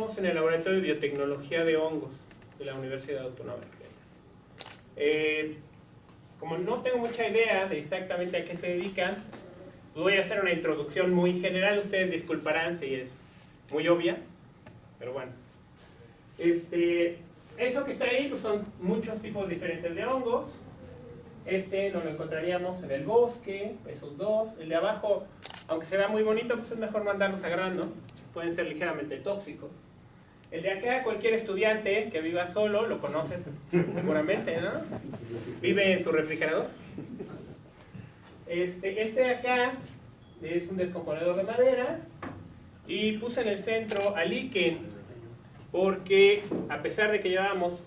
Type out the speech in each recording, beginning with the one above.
Estamos en el Laboratorio de Biotecnología de Hongos de la Universidad Autónoma de Querétaro. Como no tengo mucha idea de exactamente a qué se dedican, voy a hacer una introducción muy general. Ustedes disculparán si es muy obvia, pero bueno. Eso que está ahí pues son muchos tipos diferentes de hongos. Nos lo encontraríamos en el bosque, esos dos. El de abajo, aunque se vea muy bonito, pues es mejor mandarlos agarrando. Pueden ser ligeramente tóxicos. El de acá, cualquier estudiante que viva solo lo conoce seguramente, ¿no? Vive en su refrigerador. De acá es un descomponedor de madera. Y puse en el centro a líquen, porque a pesar de que llevábamos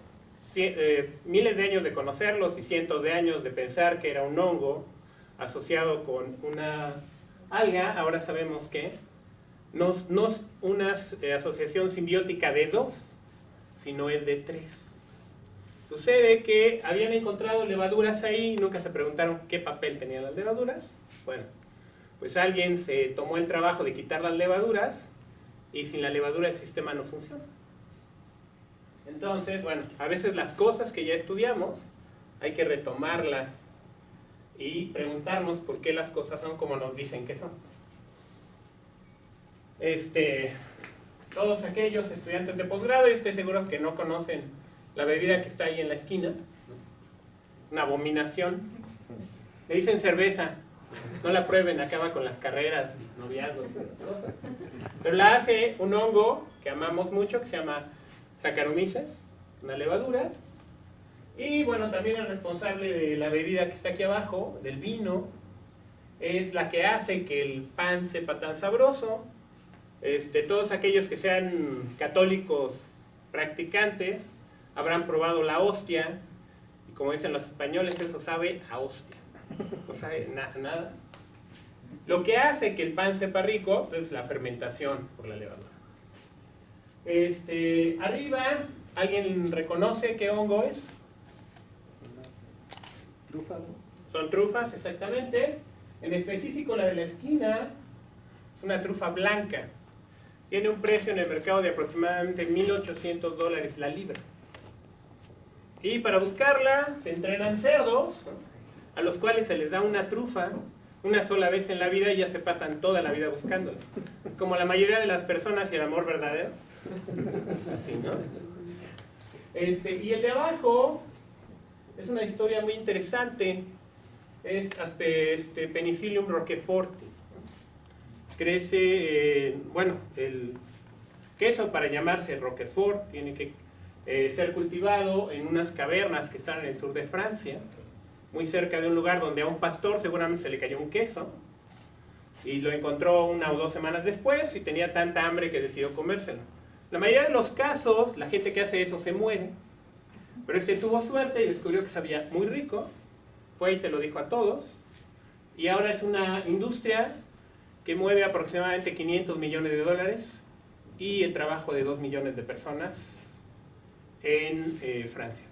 miles de años de conocerlos y cientos de años de pensar que era un hongo asociado con una alga, ahora sabemos que no es una asociación simbiótica de dos, sino es de tres. Sucede que habían encontrado levaduras ahí y nunca se preguntaron qué papel tenían las levaduras. Bueno, pues alguien se tomó el trabajo de quitar las levaduras y sin la levadura el sistema no funciona. Entonces, bueno, a veces las cosas que ya estudiamos hay que retomarlas y preguntarnos por qué las cosas son como nos dicen que son. Todos aquellos estudiantes de posgrado, yo estoy seguro que no conocen la bebida que está ahí en la esquina, una abominación. Le dicen cerveza, no la prueben, acaba con las carreras, noviazgos, cosas. Pero la hace un hongo que amamos mucho, que se llama Saccharomyces, una levadura. Y bueno, también el responsable de la bebida que está aquí abajo, del vino, es la que hace que el pan sepa tan sabroso. Todos aquellos que sean católicos practicantes habrán probado la hostia, y como dicen los españoles, eso sabe a hostia, no sabe nada. Lo que hace que el pan sepa rico es la fermentación por la levadura. Arriba, ¿alguien reconoce qué hongo es? Trufas. Son trufas, exactamente. En específico la de la esquina es una trufa blanca. Tiene un precio en el mercado de aproximadamente $1,800 la libra. Y para buscarla se entrenan cerdos, a los cuales se les da una trufa una sola vez en la vida y ya se pasan toda la vida buscándola. Como la mayoría de las personas y el amor verdadero. Así, ¿no? Y el de abajo es una historia muy interesante. Es Penicillium roqueforti. Crece, el queso para llamarse Roquefort tiene que ser cultivado en unas cavernas que están en el sur de Francia, muy cerca de un lugar donde a un pastor seguramente se le cayó un queso y lo encontró 1 o 2 semanas después y tenía tanta hambre que decidió comérselo. La mayoría de los casos, la gente que hace eso se muere, pero tuvo suerte y descubrió que sabía muy rico, fue y se lo dijo a todos, y ahora es una industria que mueve aproximadamente $500 millones y el trabajo de 2 millones de personas en Francia.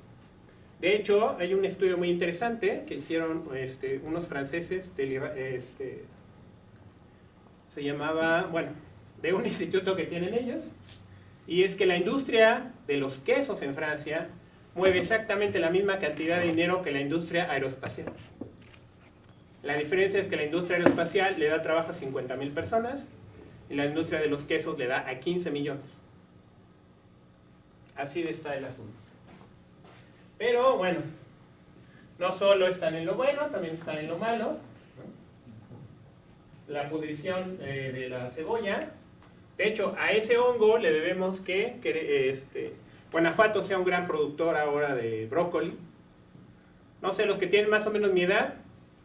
De hecho, hay un estudio muy interesante que hicieron unos franceses, se llamaba, de un instituto que tienen ellos, y es que la industria de los quesos en Francia mueve exactamente la misma cantidad de dinero que la industria aeroespacial. La diferencia es que la industria aeroespacial le da trabajo a 50,000 personas y la industria de los quesos le da a 15 millones. Así está el asunto. Pero bueno, no solo están en lo bueno, también están en lo malo, ¿no? La pudrición de la cebolla. De hecho, a ese hongo le debemos que Guanajuato sea un gran productor ahora de brócoli. No sé, los que tienen más o menos mi edad,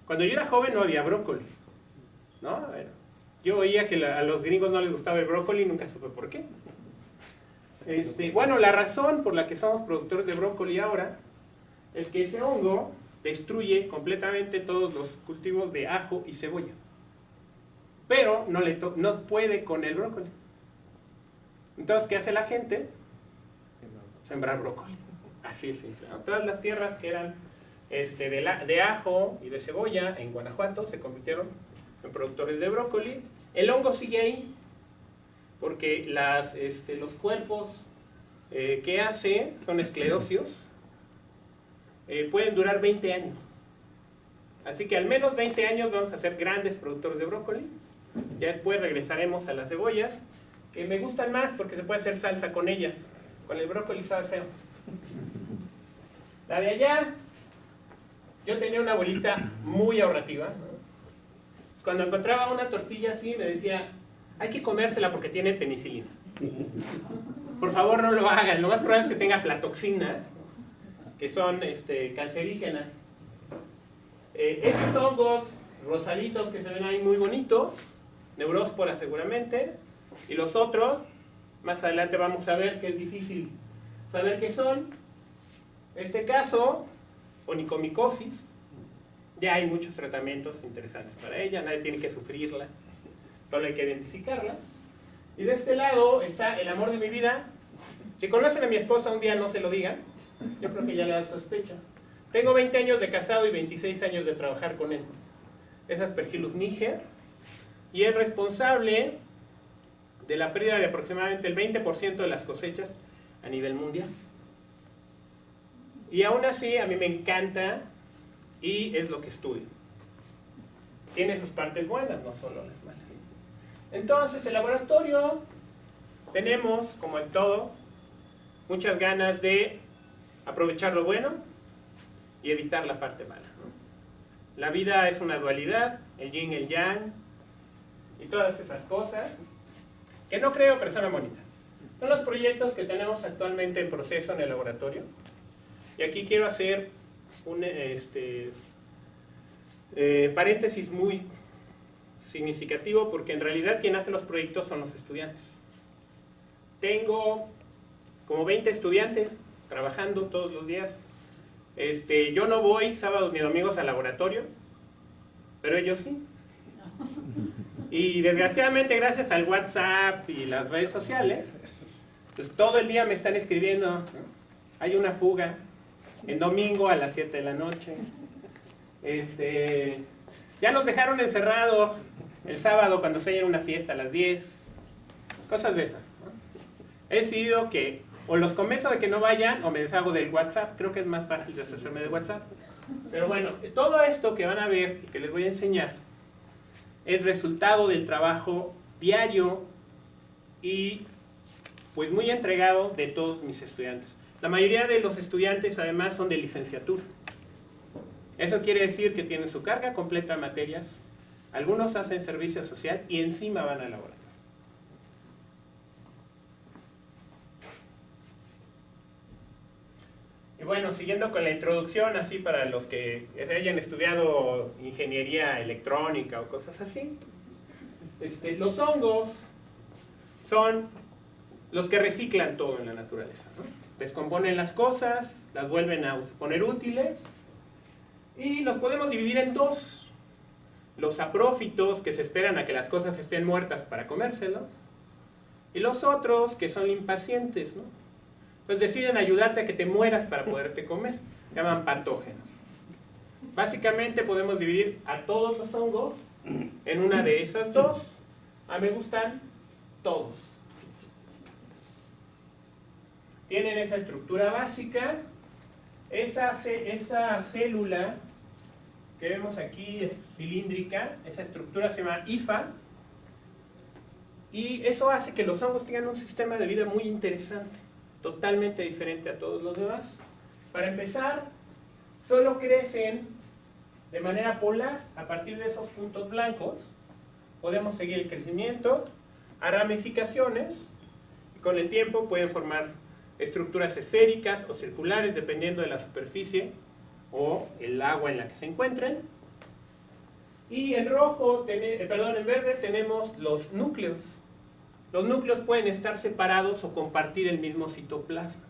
cuando yo era joven no había brócoli, ¿no? A ver, yo oía que a los gringos no les gustaba el brócoli y nunca supe por qué. La razón por la que somos productores de brócoli ahora es que ese hongo destruye completamente todos los cultivos de ajo y cebolla, pero no puede con el brócoli. Entonces, ¿qué hace la gente? Sembrar brócoli. Así es simple, ¿no? Todas las tierras que eran de ajo y de cebolla en Guanajuato se convirtieron en productores de brócoli. El hongo sigue ahí, porque los cuerpos que hace son esclerosios, pueden durar 20 años. Así que al menos 20 años vamos a ser grandes productores de brócoli. Ya después regresaremos a las cebollas, que me gustan más porque se puede hacer salsa con ellas. Con el brócoli sabe feo. La de allá, yo tenía una abuelita muy ahorrativa, ¿no? Cuando encontraba una tortilla así, me decía, hay que comérsela porque tiene penicilina. Por favor, no lo hagan. Lo más probable es que tenga aflatoxinas, que son cancerígenas. Esos hongos rosaditos que se ven ahí muy bonitos, neuróspora seguramente, y los otros, más adelante vamos a ver que es difícil saber qué son. En este caso, onicomicosis, ya hay muchos tratamientos interesantes para ella, nadie tiene que sufrirla, solo hay que identificarla. Y de este lado está el amor de mi vida. Si conocen a mi esposa un día no se lo digan, yo creo que ya le da sospecha. Tengo 20 años de casado y 26 años de trabajar con él. Es Aspergillus niger y es responsable de la pérdida de aproximadamente el 20% de las cosechas a nivel mundial. Y aún así a mí me encanta y es lo que estudio. Tiene sus partes buenas, no solo las malas. Entonces el laboratorio tenemos, como en todo, muchas ganas de aprovechar lo bueno y evitar la parte mala, ¿no? La vida es una dualidad, el yin, el yang y todas esas cosas que no creo, pero son bonitas. Son los proyectos que tenemos actualmente en proceso en el laboratorio. Y aquí quiero hacer un paréntesis muy significativo, porque en realidad quien hace los proyectos son los estudiantes. Tengo como 20 estudiantes trabajando todos los días. Yo no voy sábados ni domingos al laboratorio, pero ellos sí. Y desgraciadamente, gracias al WhatsApp y las redes sociales, pues todo el día me están escribiendo, ¿no? Hay una fuga en domingo a las 7 de la noche. Ya nos dejaron encerrados el sábado cuando se haya una fiesta a las 10. Cosas de esas, ¿no? He decidido que o los convenzo de que no vayan o me deshago del WhatsApp. Creo que es más fácil deshacerme de WhatsApp. Pero bueno, todo esto que van a ver y que les voy a enseñar es resultado del trabajo diario y pues muy entregado de todos mis estudiantes. La mayoría de los estudiantes además son de licenciatura. Eso quiere decir que tienen su carga completa de materias, algunos hacen servicio social y encima van al laboratorio. Y bueno, siguiendo con la introducción, así para los que se hayan estudiado ingeniería electrónica o cosas así, los hongos son los que reciclan todo en la naturaleza, ¿no? Descomponen las cosas, las vuelven a poner útiles y los podemos dividir en dos. Los saprófitos, que se esperan a que las cosas estén muertas para comérselos, y los otros que son impacientes, ¿no? Pues deciden ayudarte a que te mueras para poderte comer. Se llaman patógenos. Básicamente podemos dividir a todos los hongos en una de esas dos. A mí me gustan todos. Tienen esa estructura básica. Esa célula que vemos aquí es cilíndrica. Esa estructura se llama hifa. Y eso hace que los hongos tengan un sistema de vida muy interesante, totalmente diferente a todos los demás. Para empezar, solo crecen de manera polar a partir de esos puntos blancos. Podemos seguir el crecimiento a ramificaciones y con el tiempo pueden formar estructuras esféricas o circulares dependiendo de la superficie o el agua en la que se encuentren. Y en verde tenemos los núcleos. Los núcleos pueden estar separados o compartir el mismo citoplasma.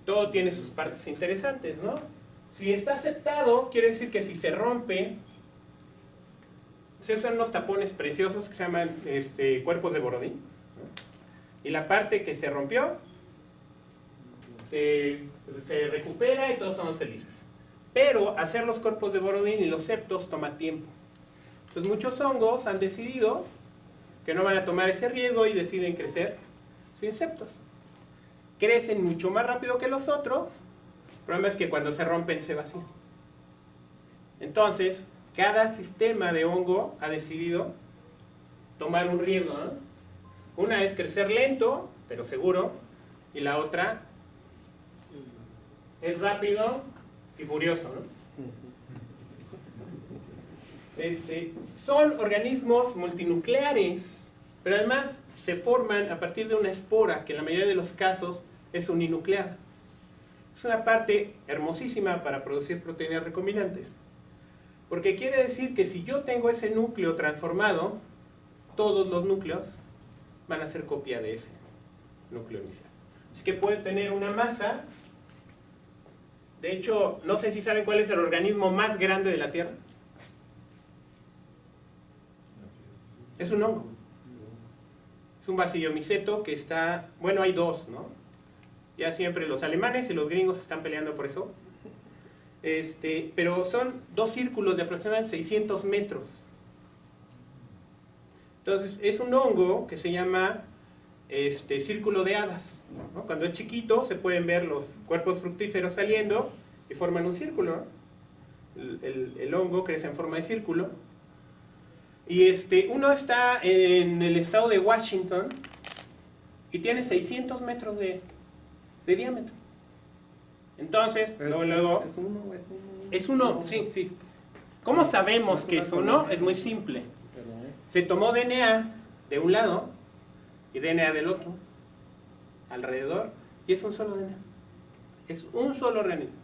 Todo tiene sus partes interesantes, ¿no? Si está aceptado, quiere decir que si se rompe, se usan unos tapones preciosos que se llaman cuerpos de Borodín, ¿no? Y la parte que se rompió se recupera y todos somos felices. Pero hacer los cuerpos de Borodín y los septos toma tiempo. Entonces muchos hongos han decidido que que no van a tomar ese riesgo y deciden crecer sin septos. Crecen mucho más rápido que los otros, el problema es que cuando se rompen se vacían. Entonces, cada sistema de hongo ha decidido tomar un riesgo, ¿no? Una es crecer lento, pero seguro, y la otra es rápido y furioso, ¿no? Son organismos multinucleares, pero además se forman a partir de una espora, que en la mayoría de los casos es uninucleada. Es una parte hermosísima para producir proteínas recombinantes, porque quiere decir que si yo tengo ese núcleo transformado, todos los núcleos van a ser copia de ese núcleo inicial. Así que puede tener una masa. De hecho, no sé si saben cuál es el organismo más grande de la Tierra. Es un hongo. Es un bacillomiceto que está... Bueno, hay dos, ¿no? Ya siempre los alemanes y los gringos están peleando por eso. Pero son dos círculos de aproximadamente 600 metros. Entonces, es un hongo que se llama círculo de hadas, ¿no? Cuando es chiquito se pueden ver los cuerpos fructíferos saliendo y forman un círculo, ¿no? El hongo crece en forma de círculo. Y uno está en el estado de Washington y tiene 600 metros de diámetro. Entonces, luego... ¿Es uno? Sí, sí. ¿Cómo sabemos que es uno? Es muy simple. Se tomó DNA de un lado y DNA del otro, alrededor, y es un solo DNA. Es un solo organismo.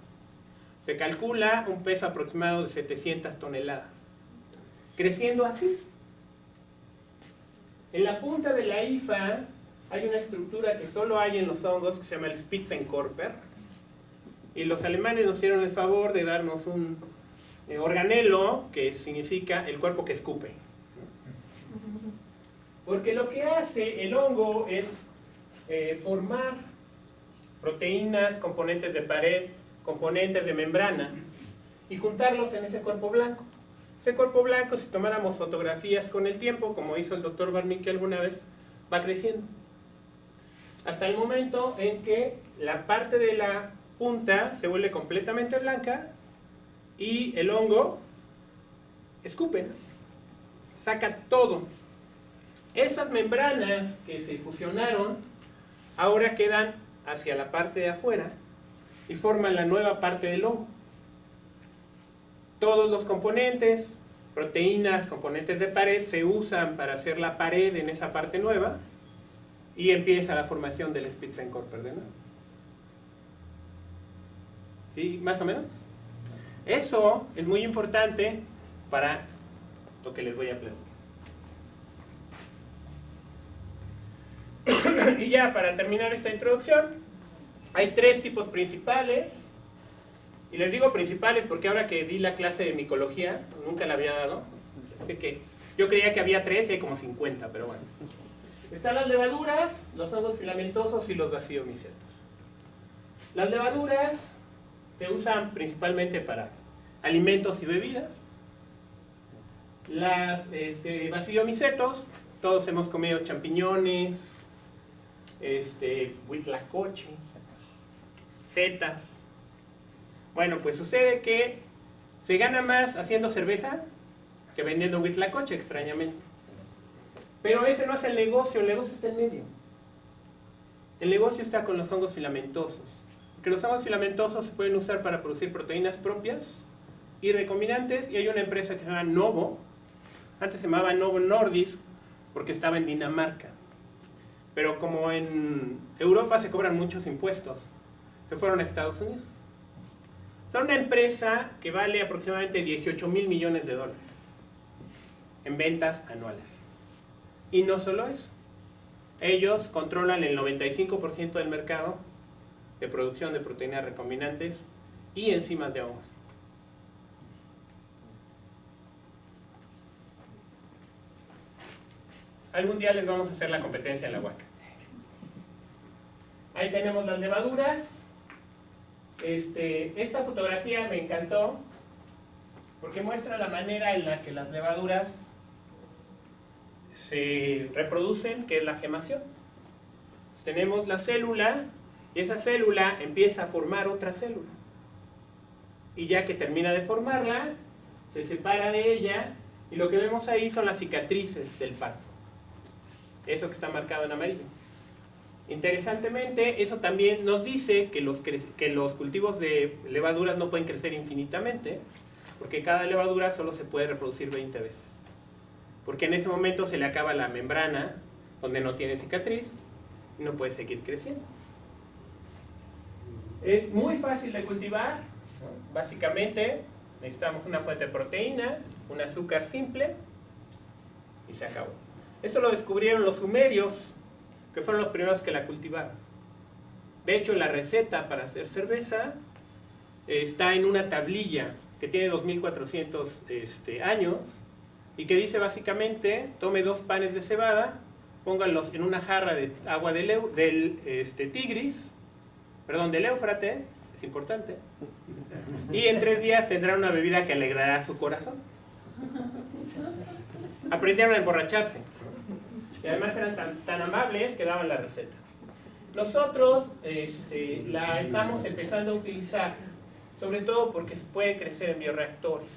Se calcula un peso aproximado de 700 toneladas. Creciendo así. En la punta de la hifa hay una estructura que solo hay en los hongos, que se llama el Spitzenkorper, y los alemanes nos hicieron el favor de darnos un organelo, que significa el cuerpo que escupe. Porque lo que hace el hongo es formar proteínas, componentes de pared, componentes de membrana, y juntarlos en ese cuerpo blanco. Ese cuerpo blanco, si tomáramos fotografías con el tiempo, como hizo el doctor Barnicki alguna vez, va creciendo. Hasta el momento en que la parte de la punta se vuelve completamente blanca y el hongo escupe, ¿no? Saca todo. Esas membranas que se fusionaron ahora quedan hacia la parte de afuera y forman la nueva parte del hongo. Todos los componentes, proteínas, componentes de pared, se usan para hacer la pared en esa parte nueva y empieza la formación del Spitzenkorper de nuevo. ¿Sí? ¿Más o menos? Eso es muy importante para lo que les voy a platicar. Y ya para terminar esta introducción, hay tres tipos principales. Y les digo principales porque ahora que di la clase de micología, nunca la había dado. Así que yo creía que había tres y hay como 50, pero bueno. Están las levaduras, los hongos filamentosos y los bacillomicetos. Las levaduras se usan principalmente para alimentos y bebidas. Las bacillomicetos, todos hemos comido champiñones, huitlacoche, setas. Bueno, pues sucede que se gana más haciendo cerveza que vendiendo huitlacoche, extrañamente. Pero ese no es el negocio está en medio. El negocio está con los hongos filamentosos. Porque los hongos filamentosos se pueden usar para producir proteínas propias y recombinantes, y hay una empresa que se llama Novo. Antes se llamaba Novo Nordisk porque estaba en Dinamarca. Pero como en Europa se cobran muchos impuestos, se fueron a Estados Unidos. Son una empresa que vale aproximadamente 18,000 millones de dólares en ventas anuales. Y no solo eso. Ellos controlan el 95% del mercado de producción de proteínas recombinantes y enzimas de hongos. Algún día les vamos a hacer la competencia en la huaca. Ahí tenemos las levaduras. Esta fotografía me encantó porque muestra la manera en la que las levaduras se reproducen, que es la gemación. Tenemos la célula y esa célula empieza a formar otra célula. Y ya que termina de formarla, se separa de ella y lo que vemos ahí son las cicatrices del parto. Eso que está marcado en amarillo. Interesantemente, eso también nos dice que los cultivos de levaduras no pueden crecer infinitamente, porque cada levadura solo se puede reproducir 20 veces. Porque en ese momento se le acaba la membrana, donde no tiene cicatriz, y no puede seguir creciendo. Es muy fácil de cultivar. Básicamente, necesitamos una fuente de proteína, un azúcar simple, y se acabó. Eso lo descubrieron los sumerios, que fueron los primeros que la cultivaron. De hecho, la receta para hacer cerveza está en una tablilla que tiene 2400 años y que dice básicamente: tome 2 panes de cebada, pónganlos en una jarra de agua del Éufrates, es importante, y en 3 días tendrán una bebida que alegrará su corazón. Aprendieron a emborracharse. Y además eran tan amables que daban la receta. Nosotros la estamos empezando a utilizar, sobre todo porque se puede crecer en bioreactores.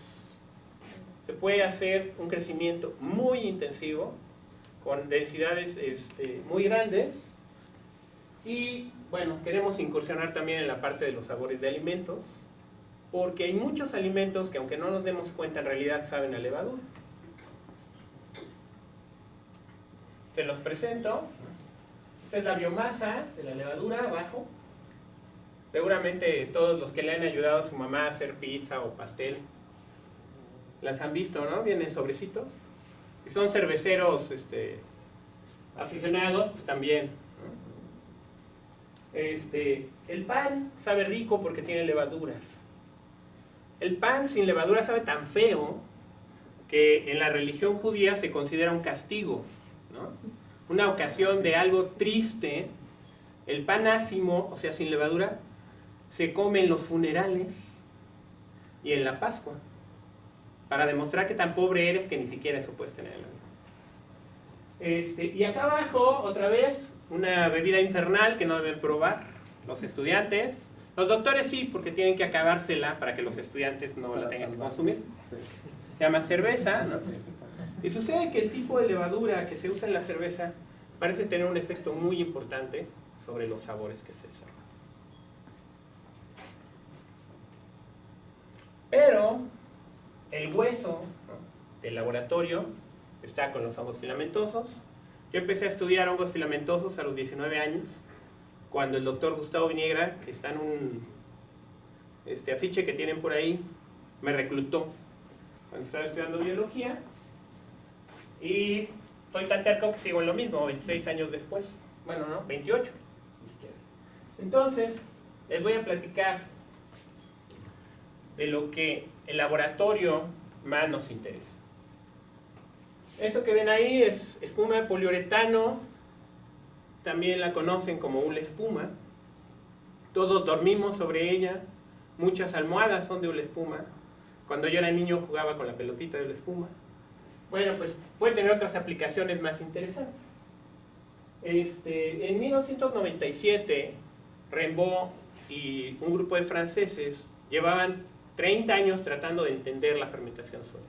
Se puede hacer un crecimiento muy intensivo, con densidades muy grandes. Y bueno, queremos incursionar también en la parte de los sabores de alimentos, porque hay muchos alimentos que, aunque no nos demos cuenta, en realidad saben a levadura. Se los presento. Esta es la biomasa de la levadura abajo. Seguramente todos los que le han ayudado a su mamá a hacer pizza o pastel las han visto, ¿no? Vienen sobrecitos. Si son cerveceros aficionados, pues también, ¿no? El pan sabe rico porque tiene levaduras. El pan sin levadura sabe tan feo que en la religión judía se considera un castigo, ¿no? Una ocasión de algo triste. El pan ácimo, o sea, sin levadura, se come en los funerales y en la Pascua, para demostrar que tan pobre eres que ni siquiera eso puedes tener en la vida. Y acá abajo, otra vez, una bebida infernal que no deben probar los estudiantes. Los doctores sí, porque tienen que acabársela para que los estudiantes no la tengan que consumir. Se llama cerveza, ¿no? Y sucede que el tipo de levadura que se usa en la cerveza parece tener un efecto muy importante sobre los sabores que se desarrollan. Pero el hueso, ¿no?, del laboratorio está con los hongos filamentosos. Yo empecé a estudiar hongos filamentosos a los 19 años, cuando el doctor Gustavo Viniegra, que está en un afiche que tienen por ahí, me reclutó cuando estaba estudiando biología. Y estoy tan terco que sigo en lo mismo, 26 años después. Bueno, no, 28. Entonces, les voy a platicar de lo que el laboratorio más nos interesa. Eso que ven ahí es espuma de poliuretano, también la conocen como hule espuma. Todos dormimos sobre ella, muchas almohadas son de hule espuma. Cuando yo era niño jugaba con la pelotita de hule espuma. Bueno, pues puede tener otras aplicaciones más interesantes. En 1997, Rimbaud y un grupo de franceses llevaban 30 años tratando de entender la fermentación sólida.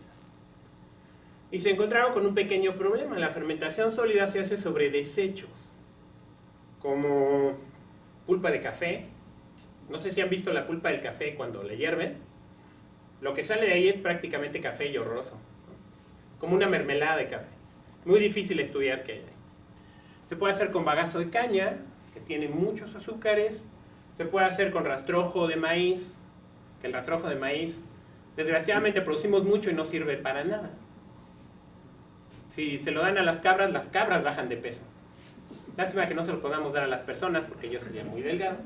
Y se encontraron con un pequeño problema. La fermentación sólida se hace sobre desechos, como pulpa de café. No sé si han visto la pulpa del café cuando la hierven. Lo que sale de ahí es prácticamente café y horroroso, como una mermelada de café. Muy difícil de estudiar qué hay ahí. Se puede hacer con bagazo de caña, que tiene muchos azúcares. Se puede hacer con rastrojo de maíz, que el rastrojo de maíz, desgraciadamente producimos mucho y no sirve para nada. Si se lo dan a las cabras bajan de peso. Lástima que no se lo podamos dar a las personas, porque yo sería muy delgado.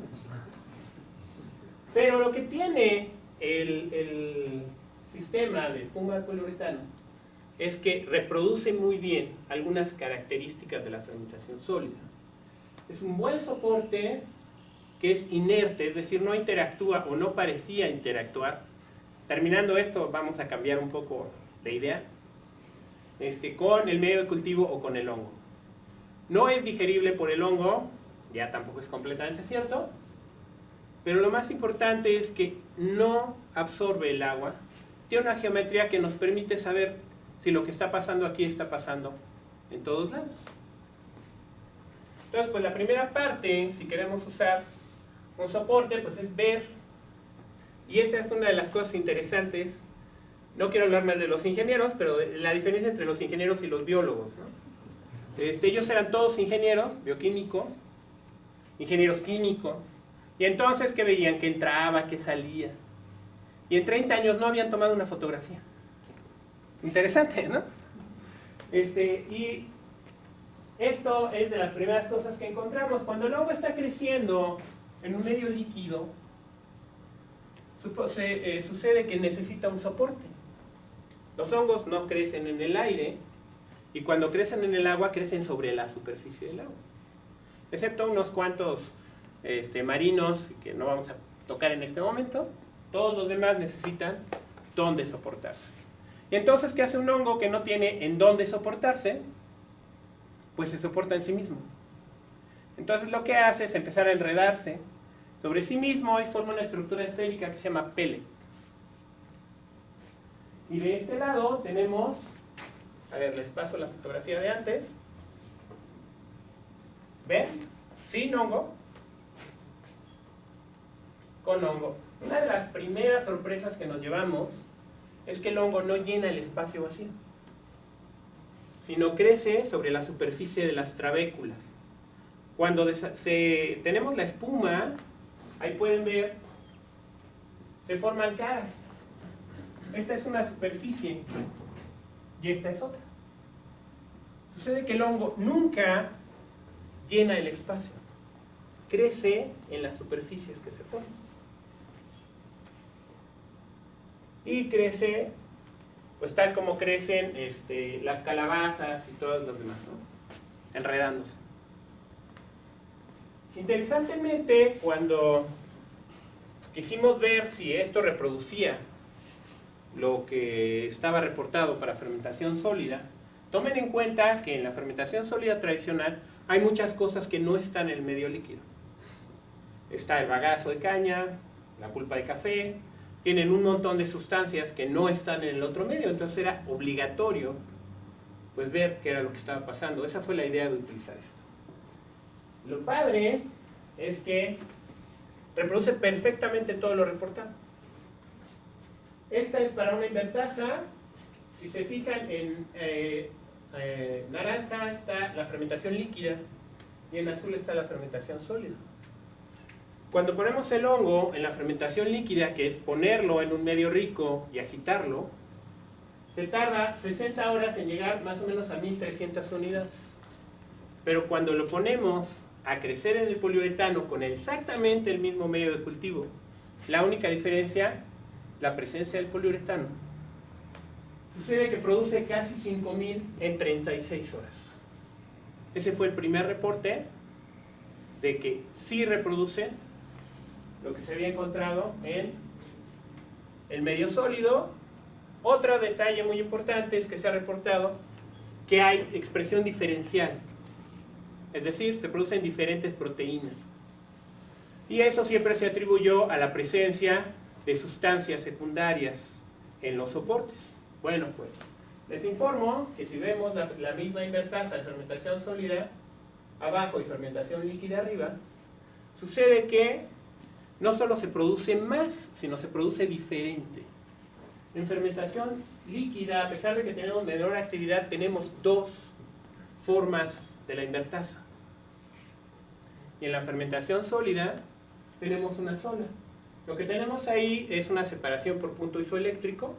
Pero lo que tiene el sistema de espuma de poliuretano es que reproduce muy bien algunas características de la fermentación sólida. Es un buen soporte que es inerte, es decir, no interactúa o no parecía interactuar. Terminando esto, vamos a cambiar un poco de idea. con el medio de cultivo o con el hongo. No es digerible por el hongo, ya tampoco es completamente cierto, pero lo más importante es que no absorbe el agua. Tiene una geometría que nos permite saber si lo que está pasando aquí está pasando en todos lados. Entonces, pues la primera parte, si queremos usar un soporte, pues es ver. Y esa es una de las cosas interesantes. No quiero hablar más de los ingenieros, pero la diferencia entre los ingenieros y los biólogos, ¿no? Ellos eran todos ingenieros bioquímicos, ingenieros químicos, y entonces, ¿qué veían? Que entraba, que salía. Y en 30 años no habían tomado una fotografía. Interesante, ¿no? Y esto es de las primeras cosas que encontramos. Cuando el hongo está creciendo en un medio líquido, sucede que necesita un soporte. Los hongos no crecen en el aire, y cuando crecen en el agua, crecen sobre la superficie del agua. Excepto unos cuantos marinos, que no vamos a tocar en este momento, todos los demás necesitan dónde soportarse. Y entonces, ¿qué hace un hongo que no tiene en dónde soportarse? Pues se soporta en sí mismo. Entonces lo que hace es empezar a enredarse sobre sí mismo y forma una estructura esférica que se llama pellet. Y de este lado tenemos, a ver, les paso la fotografía de antes. ¿Ven? Sin hongo. Con hongo. Una de las primeras sorpresas que nos llevamos es que el hongo no llena el espacio vacío, sino crece sobre la superficie de las trabéculas. Cuando tenemos la espuma, ahí pueden ver, se forman caras. Esta es una superficie y esta es otra. Sucede que el hongo nunca llena el espacio, crece en las superficies que se forman. Y crece, pues tal como crecen las calabazas y todos los demás, ¿no? Enredándose. Interesantemente, cuando quisimos ver si esto reproducía lo que estaba reportado para fermentación sólida, tomen en cuenta que en la fermentación sólida tradicional hay muchas cosas que no están en el medio líquido. Está el bagazo de caña, la pulpa de café, tienen un montón de sustancias que no están en el otro medio, entonces era obligatorio pues ver qué era lo que estaba pasando. Esa fue la idea de utilizar esto. Lo padre es que reproduce perfectamente todo lo reportado. Esta es para una invertasa. Si se fijan, en naranja está la fermentación líquida y en azul está la fermentación sólida. Cuando ponemos el hongo en la fermentación líquida, que es ponerlo en un medio rico y agitarlo, se tarda 60 horas en llegar más o menos a 1300 unidades. Pero cuando lo ponemos a crecer en el poliuretano con exactamente el mismo medio de cultivo, la única diferencia es la presencia del poliuretano. Sucede que produce casi 5000 en 36 horas. Ese fue el primer reporte de que sí reproduce lo que se había encontrado en el medio sólido. Otro detalle muy importante es que se ha reportado que hay expresión diferencial, es decir, se producen diferentes proteínas. Y eso siempre se atribuyó a la presencia de sustancias secundarias en los soportes. Bueno, pues les informo que si vemos la misma invertasa de fermentación sólida abajo y fermentación líquida arriba, sucede que no solo se produce más, sino se produce diferente. En fermentación líquida, a pesar de que tenemos menor actividad, tenemos dos formas de la invertasa. Y en la fermentación sólida tenemos una sola. Lo que tenemos ahí es una separación por punto isoeléctrico.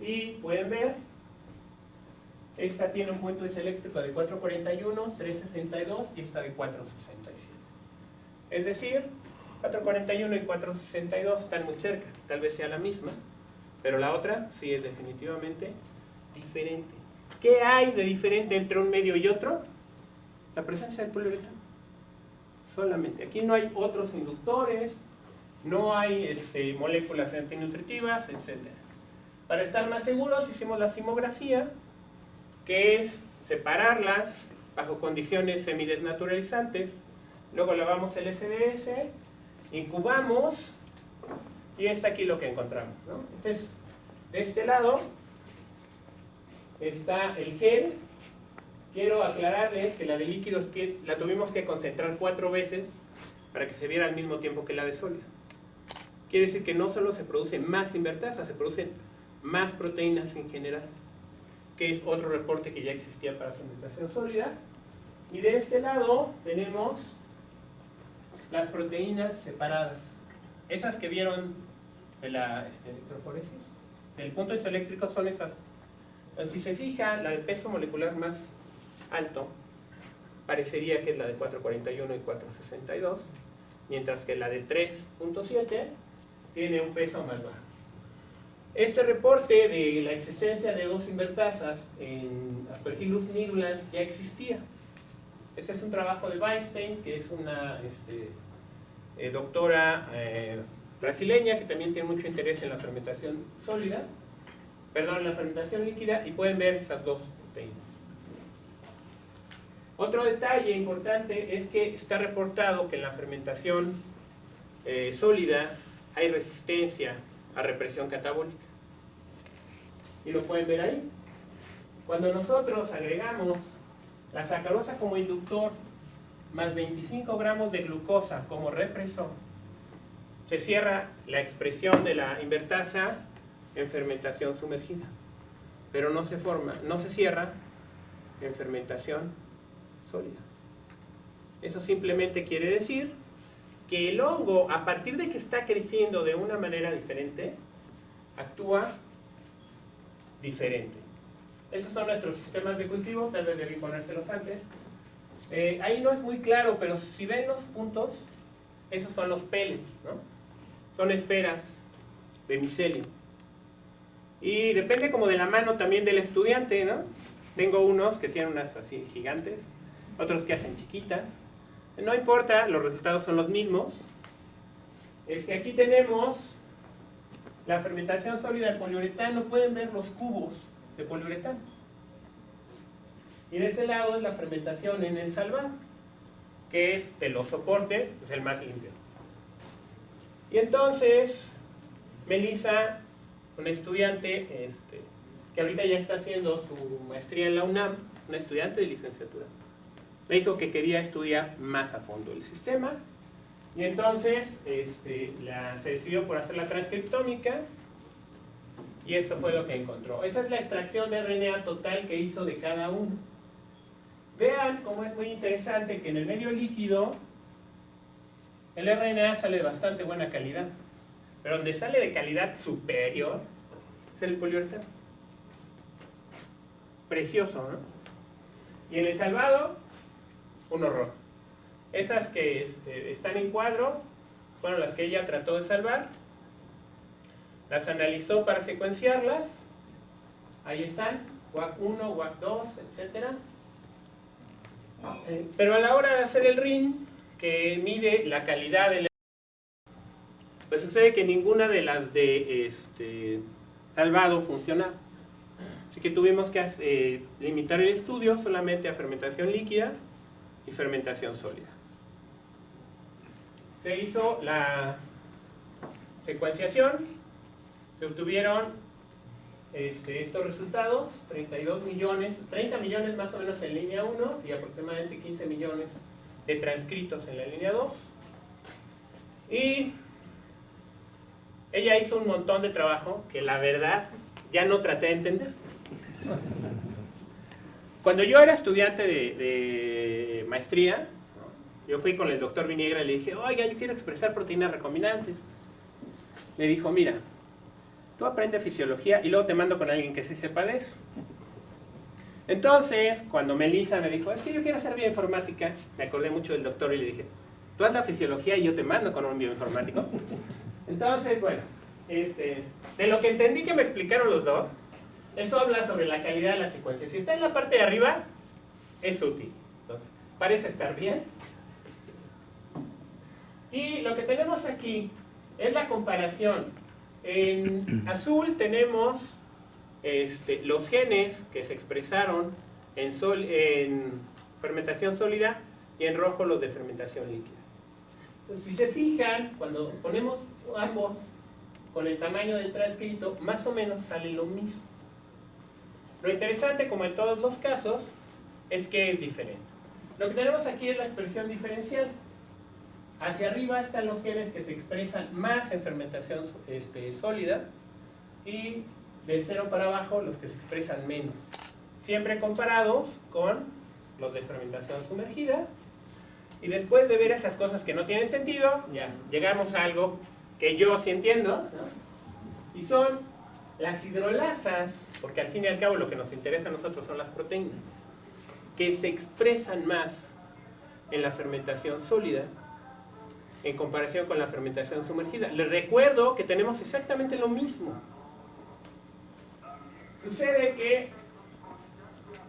Y pueden ver, esta tiene un punto isoeléctrico de 441, 362 y esta de 467. Es decir, 441 y 462 están muy cerca, tal vez sea la misma, pero la otra sí es definitivamente diferente. ¿Qué hay de diferente entre un medio y otro? La presencia del poliuretano. Solamente. Aquí no hay otros inductores, no hay moléculas antinutritivas, etc. Para estar más seguros hicimos la simografía que es separarlas bajo condiciones semidesnaturalizantes, luego lavamos el SDS, incubamos, y está aquí lo que encontramos, ¿no? Entonces, de este lado está el gel. Quiero aclararles que la de líquidos la tuvimos que concentrar 4 veces para que se viera al mismo tiempo que la de sólido. Quiere decir que no solo se producen más invertasas, se producen más proteínas en general, que es otro reporte que ya existía para fermentación sólida. Y de este lado tenemos las proteínas separadas, esas que vieron de la electroforesis, del punto isoeléctrico, son esas. Entonces, si se fija, la de peso molecular más alto parecería que es la de 441 y 462, mientras que la de 3.7 tiene un peso más bajo. Este reporte de la existencia de 2 invertasas en Aspergillus nidulans ya existía. Este es un trabajo de Weinstein, que es una doctora brasileña que también tiene mucho interés en la fermentación sólida, perdón, en la fermentación líquida, y pueden ver esas 2 proteínas. Otro detalle importante es que está reportado que en la fermentación sólida hay resistencia a represión catabólica. Y lo pueden ver ahí. Cuando nosotros agregamos la sacarosa como inductor más 25 gramos de glucosa como represor, se cierra la expresión de la invertasa en fermentación sumergida, pero no se cierra en fermentación sólida. Eso simplemente quiere decir que el hongo, a partir de que está creciendo de una manera diferente, actúa diferente. Esos son nuestros sistemas de cultivo, tal vez debí ponérselos antes. Ahí no es muy claro, pero si ven los puntos, esos son los pellets, ¿no? Son esferas de micelio. Y depende como de la mano también del estudiante, ¿no? Tengo unos que tienen unas así gigantes, otros que hacen chiquitas. No importa, los resultados son los mismos. Es que aquí tenemos la fermentación sólida del poliuretano. Pueden ver los cubos de poliuretano. Y de ese lado es la fermentación en el salvado, que es de los soportes, pues el más limpio. Y entonces, Melissa, una estudiante que ahorita ya está haciendo su maestría en la UNAM, una estudiante de licenciatura, me dijo que quería estudiar más a fondo el sistema, y entonces se decidió por hacer la transcriptómica, y eso fue lo que encontró. Esa es la extracción de RNA total que hizo de cada uno. Vean cómo es muy interesante que en el medio líquido el RNA sale de bastante buena calidad, pero donde sale de calidad superior es el poliuretano. Precioso, ¿no? Y en el salvado, un horror. Esas que están en cuadro fueron las que ella trató de salvar. Las analizó para secuenciarlas. Ahí están, WAC1, WAC2, etc. Pero a la hora de hacer el RIN, que mide la calidad del, pues sucede que ninguna de las de salvado funcionaba. Así que tuvimos que limitar el estudio solamente a fermentación líquida y fermentación sólida. Se hizo la secuenciación, se obtuvieron estos resultados, 30 millones más o menos en línea 1 y aproximadamente 15 millones de transcritos en la línea 2. Y ella hizo un montón de trabajo que la verdad ya no traté de entender. Cuando yo era estudiante de maestría, ¿no? Yo fui con el doctor Viniegra y le dije, oiga, yo quiero expresar proteínas recombinantes. Me dijo, mira, tú aprendes fisiología y luego te mando con alguien que sí sepa de eso. Entonces, cuando Melissa me dijo, es que yo quiero hacer bioinformática, me acordé mucho del doctor y le dije, tú haz la fisiología y yo te mando con un bioinformático. Entonces, bueno, de lo que entendí que me explicaron los dos, eso habla sobre la calidad de la secuencia. Si está en la parte de arriba, es útil. Entonces, parece estar bien. Y lo que tenemos aquí es la comparación. En azul tenemos los genes que se expresaron en fermentación sólida y en rojo los de fermentación líquida. Entonces, si se fijan, cuando ponemos ambos con el tamaño del transcrito, más o menos sale lo mismo. Lo interesante, como en todos los casos, es que es diferente. Lo que tenemos aquí es la expresión diferencial. Hacia arriba están los genes que se expresan más en fermentación sólida y del 0 para abajo los que se expresan menos. Siempre comparados con los de fermentación sumergida. Y después de ver esas cosas que no tienen sentido, ya llegamos a algo que yo sí entiendo, ¿no? Y son las hidrolasas, porque al fin y al cabo lo que nos interesa a nosotros son las proteínas, que se expresan más en la fermentación sólida en comparación con la fermentación sumergida. Les recuerdo que tenemos exactamente lo mismo. Sucede que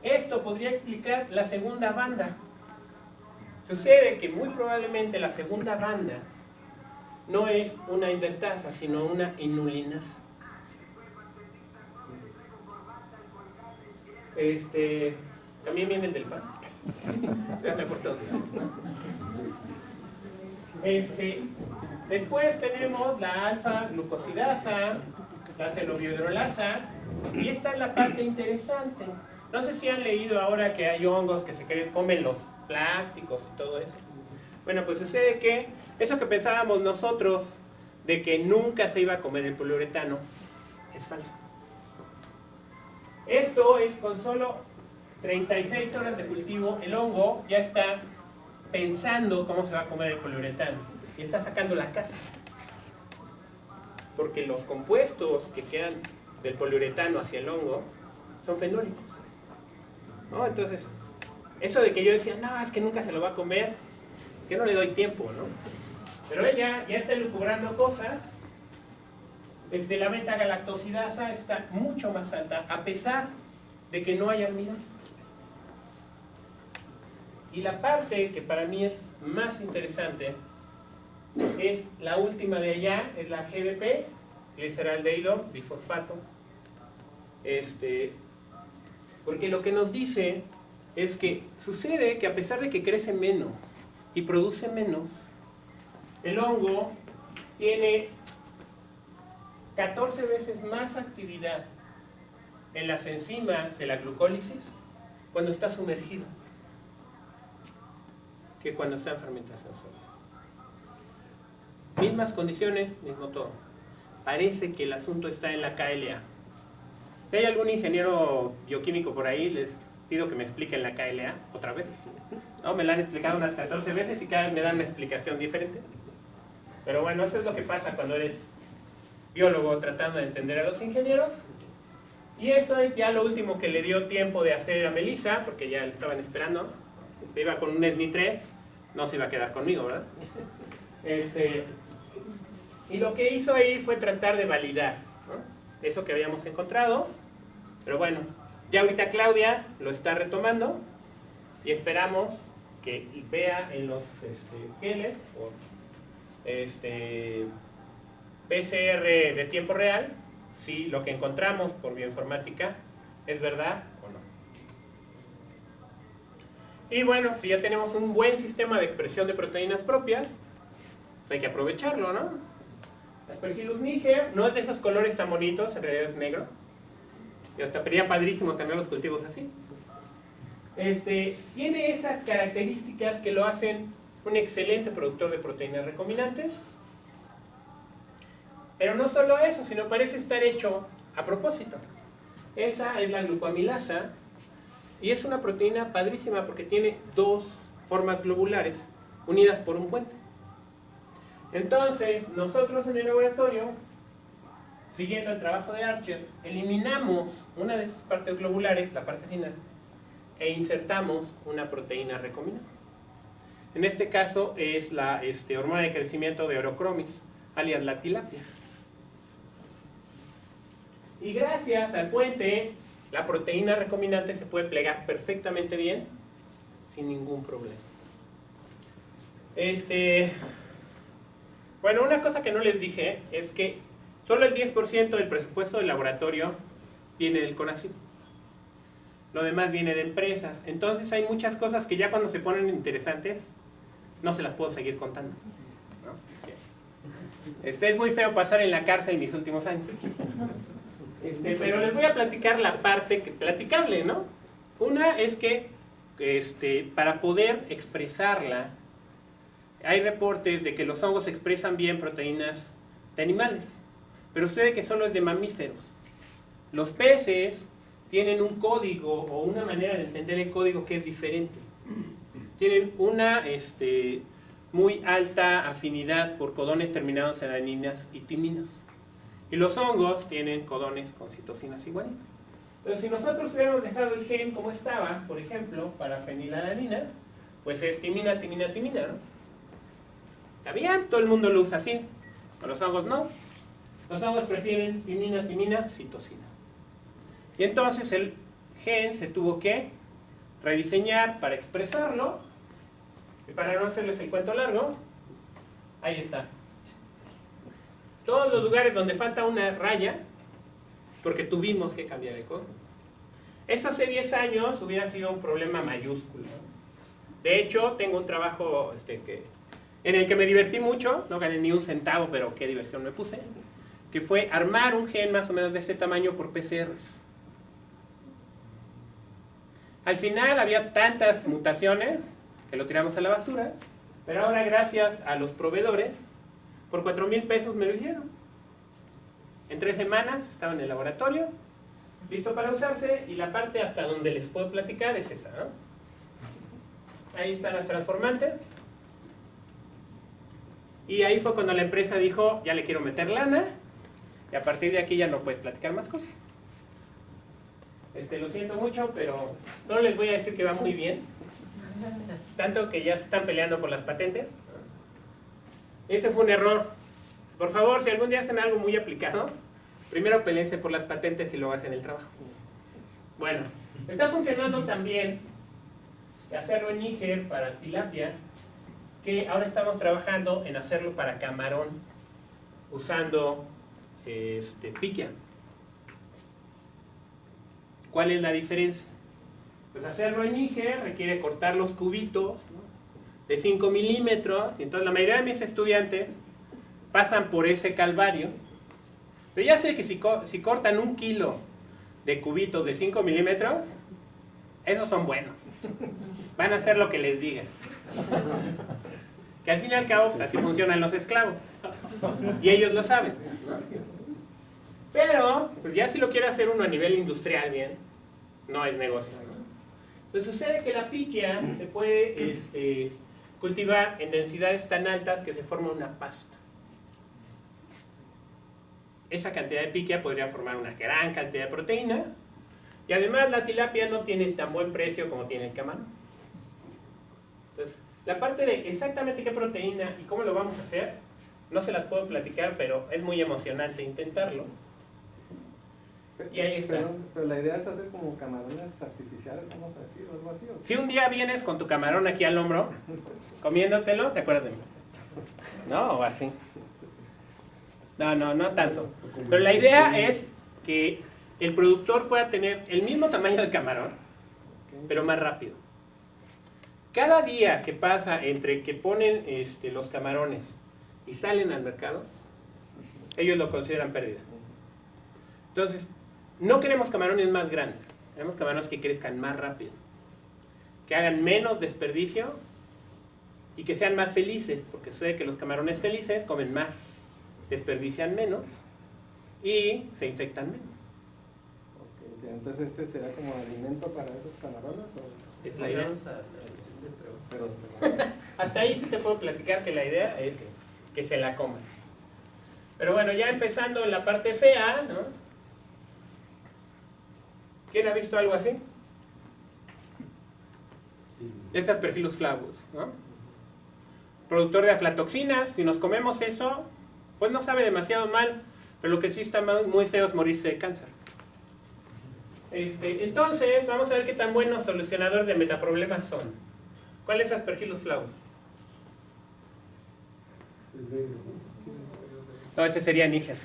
esto podría explicar la segunda banda. Sucede que muy probablemente la segunda banda no es una invertasa, sino una inulinasa. También viene el del pan. Después tenemos la alfa-glucosidasa, la celobiodrolasa, y esta es la parte interesante. No sé si han leído ahora que hay hongos que se comen los plásticos y todo eso. Bueno, pues sucede que eso que pensábamos nosotros de que nunca se iba a comer el poliuretano es falso. Esto es con solo 36 horas de cultivo, el hongo ya está pensando cómo se va a comer el poliuretano y está sacando las casas. Porque los compuestos que quedan del poliuretano hacia el hongo son fenólicos, ¿no? Entonces, eso de que yo decía, no, es que nunca se lo va a comer, que no le doy tiempo, ¿no? Pero ella ya está elucubrando cosas. La beta-galactosidasa está mucho más alta, a pesar de que no hay almidón. Y la parte que para mí es más interesante es la última de allá, es la GBP, gliceraldehído bifosfato. Porque lo que nos dice es que sucede que a pesar de que crece menos y produce menos, el hongo tiene 14 veces más actividad en las enzimas de la glucólisis cuando está sumergido que cuando está en fermentación sólida. Mismas condiciones, mismo todo. Parece que el asunto está en la KLA. Si hay algún ingeniero bioquímico por ahí, les pido que me expliquen la KLA otra vez. No, me la han explicado unas 14 veces y cada vez me dan una explicación diferente. Pero bueno, eso es lo que pasa cuando eres biólogo tratando de entender a los ingenieros. Y esto es ya lo último que le dio tiempo de hacer a Melissa, porque ya le estaban esperando. Se iba con un SNI 3, no se iba a quedar conmigo, ¿verdad? Y lo que hizo ahí fue tratar de validar, ¿no?, eso que habíamos encontrado. Pero bueno, ya ahorita Claudia lo está retomando y esperamos que vea en los genes o PCR de tiempo real si lo que encontramos por bioinformática es verdad o no. Y bueno, si ya tenemos un buen sistema de expresión de proteínas propias, pues hay que aprovecharlo, ¿no? Aspergillus niger no es de esos colores tan bonitos, en realidad es negro. Y hasta sería padrísimo tener los cultivos así. Tiene esas características que lo hacen un excelente productor de proteínas recombinantes. Pero no solo eso, sino parece estar hecho a propósito. Esa es la glucoamilasa y es una proteína padrísima porque tiene dos formas globulares unidas por un puente. Entonces, nosotros en el laboratorio, siguiendo el trabajo de Archer, eliminamos una de esas partes globulares, la parte final, e insertamos una proteína recombinante. En este caso es la hormona de crecimiento de Orochromis, alias la tilapia. Y gracias al puente, la proteína recombinante se puede plegar perfectamente bien, sin ningún problema. Bueno, una cosa que no les dije es que solo el 10% del presupuesto del laboratorio viene del CONACYT. Lo demás viene de empresas. Entonces hay muchas cosas que ya cuando se ponen interesantes, no se las puedo seguir contando, ¿no? Es muy feo pasar en la cárcel mis últimos años. Pero les voy a platicar la parte platicable, ¿no? Una es que para poder expresarla, hay reportes de que los hongos expresan bien proteínas de animales, pero sucede que solo es de mamíferos. Los peces tienen un código o una manera de entender el código que es diferente. Tienen una muy alta afinidad por codones terminados en adeninas y timinas. Y los hongos tienen codones con citosinas y guaninas. Entonces, si nosotros hubiéramos dejado el gen como estaba, por ejemplo, para fenilalanina, pues es timina, timina, timina, ¿no? Está bien, todo el mundo lo usa así. Pero los hongos no. Los hongos prefieren timina, timina, citosina. Y entonces el gen se tuvo que rediseñar para expresarlo. Y para no hacerles el cuento largo, ahí está. Todos los lugares donde falta una raya, porque tuvimos que cambiar el código. Eso hace 10 años hubiera sido un problema mayúsculo. De hecho, tengo un trabajo en el que me divertí mucho, no gané ni un centavo, pero qué diversión me puse, que fue armar un gen más o menos de este tamaño por PCRs. Al final había tantas mutaciones que lo tiramos a la basura, pero ahora gracias a los proveedores, por 4,000 pesos me lo hicieron. En 3 semanas estaba en el laboratorio, listo para usarse, y la parte hasta donde les puedo platicar es esa, ¿no? Ahí están las transformantes. Y ahí fue cuando la empresa dijo, ya le quiero meter lana, y a partir de aquí ya no puedes platicar más cosas. Lo siento mucho, pero no les voy a decir que va muy bien. Tanto que ya se están peleando por las patentes. Ese fue un error. Por favor, si algún día hacen algo muy aplicado, primero peleense por las patentes y luego hacen el trabajo. Bueno, está funcionando también hacerlo en Níger para tilapia, que ahora estamos trabajando en hacerlo para camarón, usando piquia. ¿Cuál es la diferencia? Pues hacerlo en Níger requiere cortar los cubitos, ¿no?, de 5 milímetros, y entonces la mayoría de mis estudiantes pasan por ese calvario. Pero ya sé que si cortan 1 kilo de cubitos de 5 milímetros, esos son buenos. Van a hacer lo que les digan. Que al fin y al cabo, pues así funcionan los esclavos. Y ellos lo saben. Pero, pues ya si lo quiere hacer uno a nivel industrial bien, no es negocio, ¿no? Pues sucede que la piquia se puede cultivar en densidades tan altas que se forma una pasta. Esa cantidad de piquia podría formar una gran cantidad de proteína, y además la tilapia no tiene tan buen precio como tiene el camarón. Entonces, la parte de exactamente qué proteína y cómo lo vamos a hacer, no se las puedo platicar, pero es muy emocionante intentarlo. Y ahí está. Pero la idea es hacer como camarones artificiales, vamos a decir, o algo así. Si un día vienes con tu camarón aquí al hombro, comiéndotelo, ¿te acuerdas de mí? ¿No? O así. No tanto. Pero la idea es que el productor pueda tener el mismo tamaño de camarón, pero más rápido. Cada día que pasa entre que ponen los camarones y salen al mercado, ellos lo consideran pérdida. Entonces, no queremos camarones más grandes, queremos camarones que crezcan más rápido, que hagan menos desperdicio y que sean más felices, porque sucede que los camarones felices comen más, desperdician menos y se infectan menos. Okay, entonces será como alimento para esos camarones, ¿o? Es la idea. Hasta ahí sí te puedo platicar que la idea es que se la coman. Pero bueno, ya empezando en la parte fea, ¿no? ¿Quién ha visto algo así? Es Aspergillus flavus, ¿no? Productor de aflatoxinas. Si nos comemos eso, pues no sabe demasiado mal, pero lo que sí está muy feo es morirse de cáncer. Entonces, vamos a ver qué tan buenos solucionadores de metaproblemas son. ¿Cuál es Aspergillus flavus? No, ese sería Níger.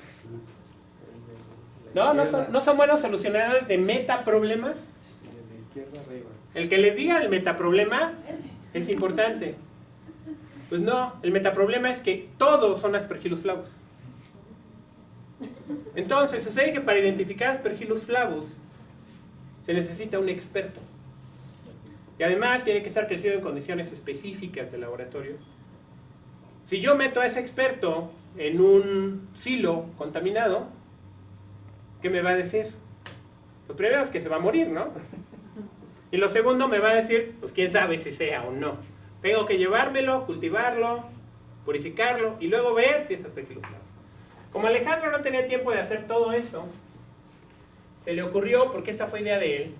No son buenos solucionadores de metaproblemas. Sí, de izquierda arriba. El que les diga el metaproblema es importante. Pues no, el metaproblema es que todos son Aspergillus flavus. Entonces, sucede que para identificar Aspergillus flavus se necesita un experto. Y además tiene que estar crecido en condiciones específicas de laboratorio. Si yo meto a ese experto en un silo contaminado, ¿qué me va a decir? Pues primero es que se va a morir, ¿no? Y lo segundo me va a decir, pues quién sabe si sea o no. Tengo que llevármelo, cultivarlo, purificarlo y luego ver si es Aspergillus flavus. Como Alejandro no tenía tiempo de hacer todo eso, se le ocurrió, porque esta fue idea de él,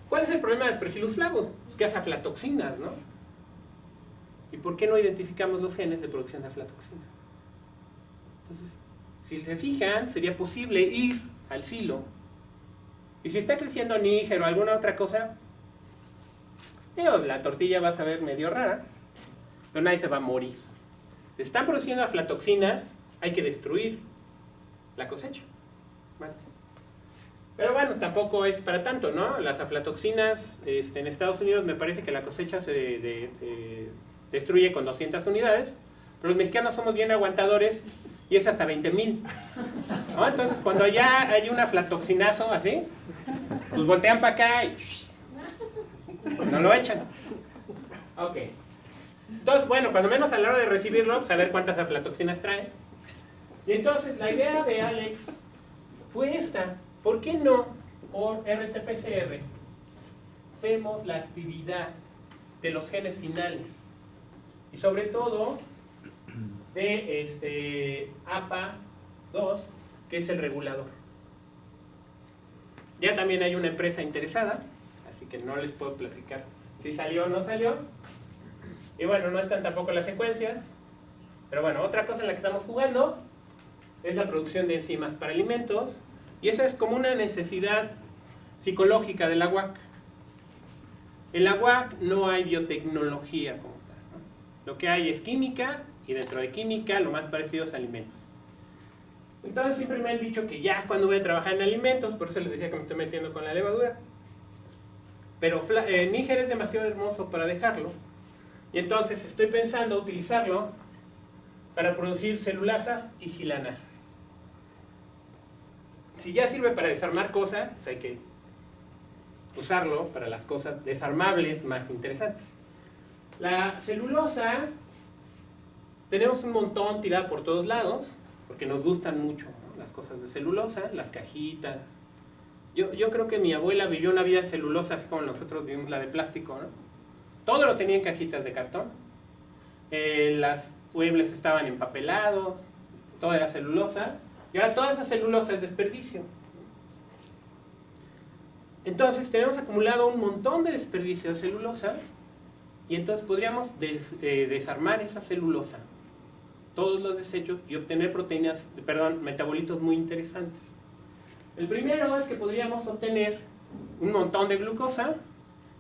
¿cuál es el problema de Aspergillus flavus? Pues que hace aflatoxinas, ¿no? ¿Y por qué no identificamos los genes de producción de aflatoxina? Entonces, si se fijan, sería posible ir al silo. Y si está creciendo níger o alguna otra cosa, la tortilla va a saber medio rara, pero nadie se va a morir. Si están produciendo aflatoxinas, hay que destruir la cosecha. ¿Vale? Pero bueno, tampoco es para tanto, ¿no? Las aflatoxinas en Estados Unidos me parece que la cosecha se destruye con 200 unidades, pero los mexicanos somos bien aguantadores y es hasta 20,000. ¿No? Entonces cuando ya hay un aflatoxinazo así, pues voltean para acá y no lo echan. Ok. Entonces, bueno, cuando menos a la hora de recibirlo, saber cuántas aflatoxinas trae. Y entonces la idea de Alex fue esta. ¿Por qué no por RT-PCR vemos la actividad de los genes finales? Y sobre todo de APA2, que es el regulador. Ya también hay una empresa interesada, así que no les puedo platicar si salió o no salió. Y bueno, no están tampoco las secuencias. Pero bueno, otra cosa en la que estamos jugando es la producción de enzimas para alimentos. Y esa es como una necesidad psicológica de la UAC. En la UAC no hay biotecnología como tal, ¿no? Lo que hay es química, y dentro de química lo más parecido es alimentos. Entonces siempre me han dicho que ya cuando voy a trabajar en alimentos, por eso les decía que me estoy metiendo con la levadura. Pero níger es demasiado hermoso para dejarlo. Y entonces estoy pensando utilizarlo para producir celulasas y gilanasas. Si ya sirve para desarmar cosas, pues hay que usarlo para las cosas desarmables más interesantes. La celulosa, tenemos un montón tirada por todos lados, porque nos gustan mucho, ¿no? Las cosas de celulosa, las cajitas. Yo creo que mi abuela vivió una vida de celulosa, así como nosotros vivimos la de plástico, ¿no? Todo lo tenía en cajitas de cartón. Las muebles estaban empapelados, todo era celulosa. Y ahora toda esa celulosa es desperdicio. Entonces tenemos acumulado un montón de desperdicio de celulosa y entonces podríamos desarmar esa celulosa, todos los desechos, y obtener metabolitos muy interesantes. El primero es que podríamos obtener un montón de glucosa.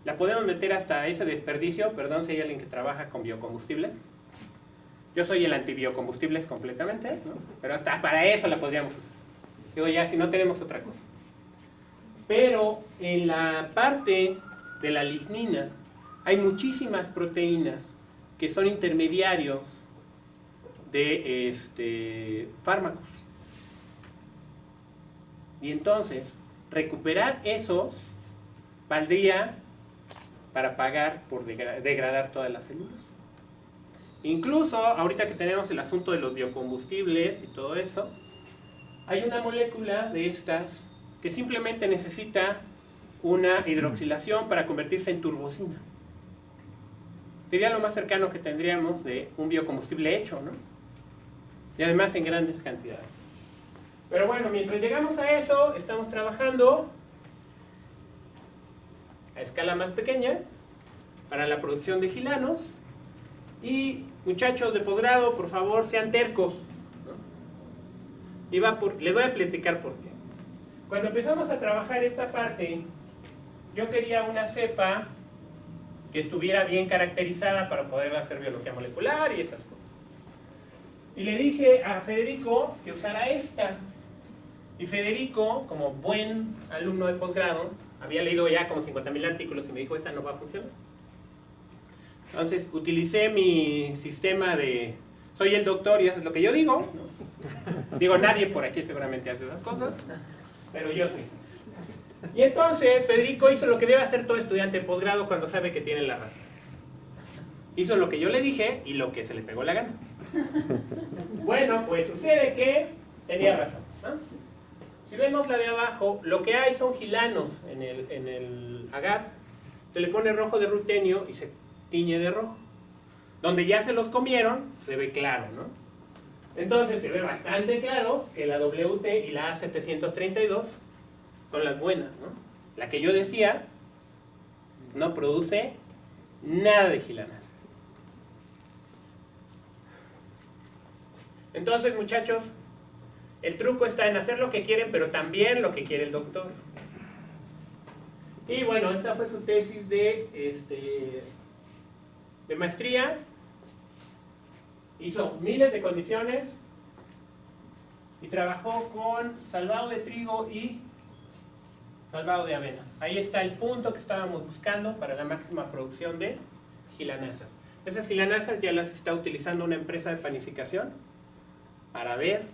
La podemos meter hasta ese desperdicio, perdón si hay alguien que trabaja con biocombustibles. Yo soy el antibiocombustibles completamente, ¿no? Pero hasta para eso la podríamos usar. Digo, ya si no tenemos otra cosa. Pero en la parte de la lignina hay muchísimas proteínas que son intermediarios de fármacos. Y entonces, recuperar esos valdría para pagar por degradar todas las células. Incluso, ahorita que tenemos el asunto de los biocombustibles y todo eso, hay una molécula de estas que simplemente necesita una hidroxilación para convertirse en turbocina. Sería lo más cercano que tendríamos de un biocombustible hecho, ¿no? Y además en grandes cantidades. Pero bueno, mientras llegamos a eso, estamos trabajando a escala más pequeña para la producción de gilanos. Y muchachos de posgrado, por favor, sean tercos, ¿no? Les voy a platicar por qué. Cuando empezamos a trabajar esta parte, yo quería una cepa que estuviera bien caracterizada para poder hacer biología molecular y esas cosas. Y le dije a Federico que usara esta. Y Federico, como buen alumno de posgrado, había leído ya como 50,000 artículos y me dijo, esta no va a funcionar. Entonces utilicé mi sistema de, soy el doctor y haces lo que yo digo, ¿no? Digo, nadie por aquí seguramente hace esas cosas, pero yo sí. Y entonces Federico hizo lo que debe hacer todo estudiante de posgrado cuando sabe que tiene la razón. Hizo lo que yo le dije y lo que se le pegó la gana. Bueno, pues sucede que tenía razón, ¿no? Si vemos la de abajo, lo que hay son gilanos en el agar. Se le pone rojo de rutenio y se tiñe de rojo. Donde ya se los comieron, se ve claro, ¿no? Entonces se ve bastante claro que la WT y la A732 son las buenas, ¿no? La que yo decía no produce nada de gilanas. Entonces, muchachos, el truco está en hacer lo que quieren, pero también lo que quiere el doctor. Y bueno, esta fue su tesis de maestría. Hizo miles de condiciones y trabajó con salvado de trigo y salvado de avena. Ahí está el punto que estábamos buscando para la máxima producción de gilanasas. Esas gilanasas ya las está utilizando una empresa de panificación para ver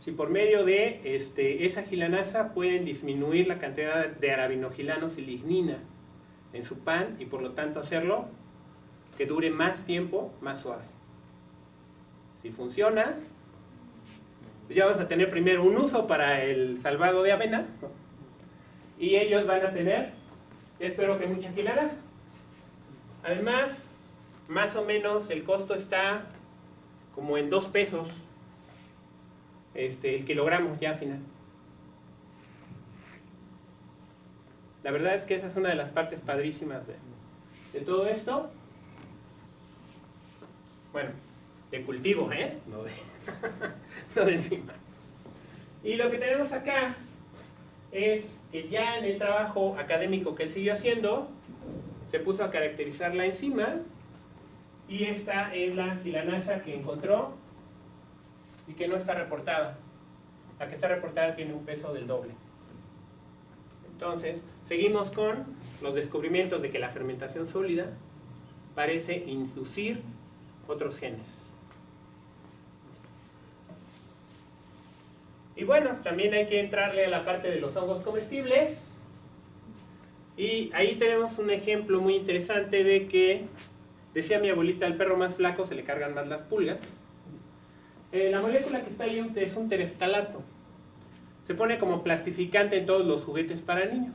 si por medio de esa gilanasa pueden disminuir la cantidad de arabinogilanos y lignina en su pan y por lo tanto hacerlo que dure más tiempo, más suave. Si funciona, ya vamos a tener primero un uso para el salvado de avena, ¿no? Y ellos van a tener, espero que muchas gilanasas. Además, más o menos el costo está como en 2 pesos el kilogramo ya final. La verdad es que esa es una de las partes padrísimas de todo esto. Bueno, de cultivo, no de, no de enzima. Y lo que tenemos acá es que ya en el trabajo académico que él siguió haciendo, se puso a caracterizar la enzima, y esta es la gilanasa que encontró y que no está reportada. La que está reportada tiene un peso del doble. Entonces, seguimos con los descubrimientos de que la fermentación sólida parece inducir otros genes. Y bueno, también hay que entrarle a la parte de los hongos comestibles. Y ahí tenemos un ejemplo muy interesante de que, decía mi abuelita, al perro más flaco se le cargan más las pulgas. La molécula que está ahí es un tereftalato. Se pone como plastificante en todos los juguetes para niños.